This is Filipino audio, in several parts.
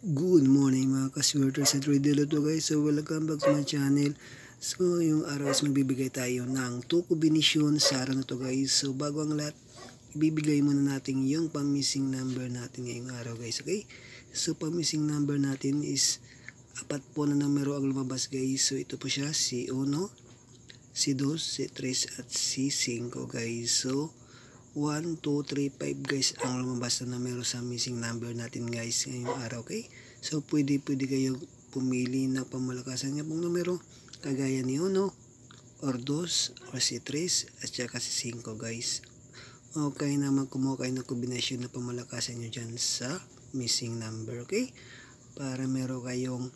Good morning mga kaswerters at radio to guys. So welcome back to my channel. So yung araw is magbibigay tayo ng 2 kombinasyon sa araw na to guys. So bago ang lahat, ibibigay muna natin yung pang-missing number natin ngayong araw guys. Okay? So pang-missing number natin is 4 po na numero ang lumabas guys. So ito po siya, si 1, si 2, si 3 at si 5 guys. So 1, 2, 3, 5 guys ang lumabas na numero sa missing number natin guys ngayong araw, okay? So pwede kayo pumili ng pamalakasan niya pong numero kagaya ni 1 or 2 or si 3 at saka si 5 guys. Okay naman kumuha kayo ng kombinasyon na pamalakasan nyo dyan sa missing number, okay? Para meron kayong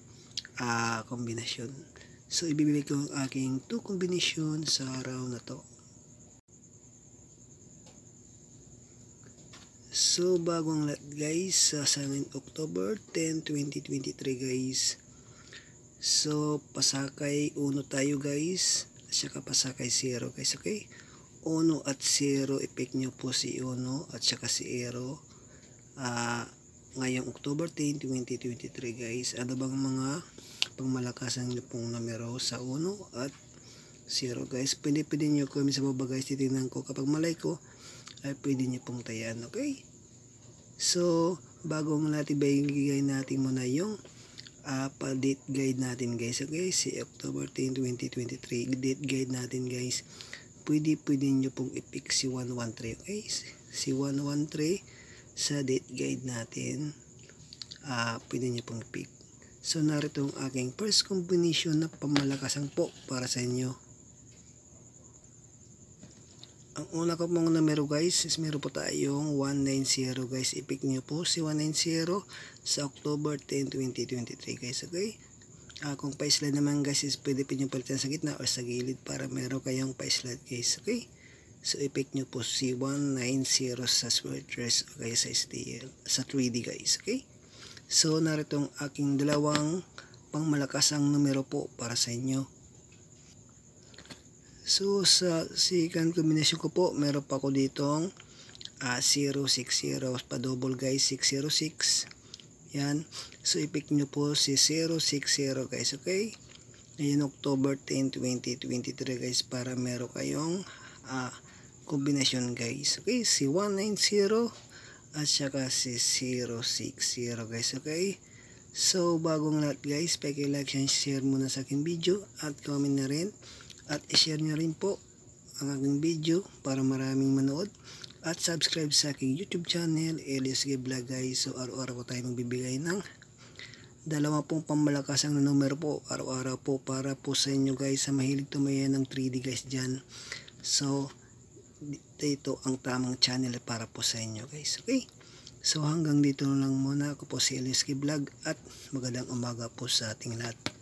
kombinasyon. So ibibigay ko ang aking 2 kombinasyon sa araw na to. So bagong lahat guys, sa October 10, 2023 guys. So pasakay 1 tayo guys, at saka pasakay 0 guys, okay? 1 at 0, i-pick nyo po si 1 at saka si 0 ngayong October 10, 2023 guys. Ano bang mga pangmalakasan nyo pong numero sa 1 at 0 guys? Pwede nyo comment sa baba guys, titignan ko kapag malay ko ay pwede nyo pong tayan, okay? So bago natin ibigay natin muna yung pa-date guide natin guys, okay? Si October 10, 2023 date guide natin guys. Pwede nyo pong i-pick si 113, okay? Si 113 sa date guide natin, pwede nyo pong i-pick. So narito ang aking first combination na pamalakasan po para sa inyo. Ang una ko pong numero guys is meron po tayong 190 guys. I-pick nyo po si 190 sa October 10, 2023 guys, okay? Kung pa-slide naman guys is pwede nyo palitan sa gitna o sa gilid para meron kayong pa-slide guys, okay? So i-pick nyo po si 190 sa sweaters o kaya sa STL, sa 3D guys, okay? So narito ang aking dalawang pangmalakasang numero po para sa inyo. So sa second combination ko po, meron pa ako ditong 060 pa double guys, 606. Yan. So i-pick nyo po si 060 guys, okay? Ngayon October 10, 2023 guys, para meron kayong kombinasyon guys, okay? Si 190 at saka si 060 guys, okay? So bagong lahat guys, paki-like and share muna sa aking video at comment na rin. At i-share nyo rin po ang aking video para maraming manood. At subscribe sa aking YouTube channel, Elias G Vlog guys. So araw-araw ko tayo magbibigay ng 2 pamalakasang na numero po. Araw-araw po para po sa inyo guys sa mahilig tumayan ng 3D guys dyan. So ito ang tamang channel para po sa inyo guys, okay? So hanggang dito lang muna. Ako po si Elias G Vlog at magandang umaga po sa ating lahat.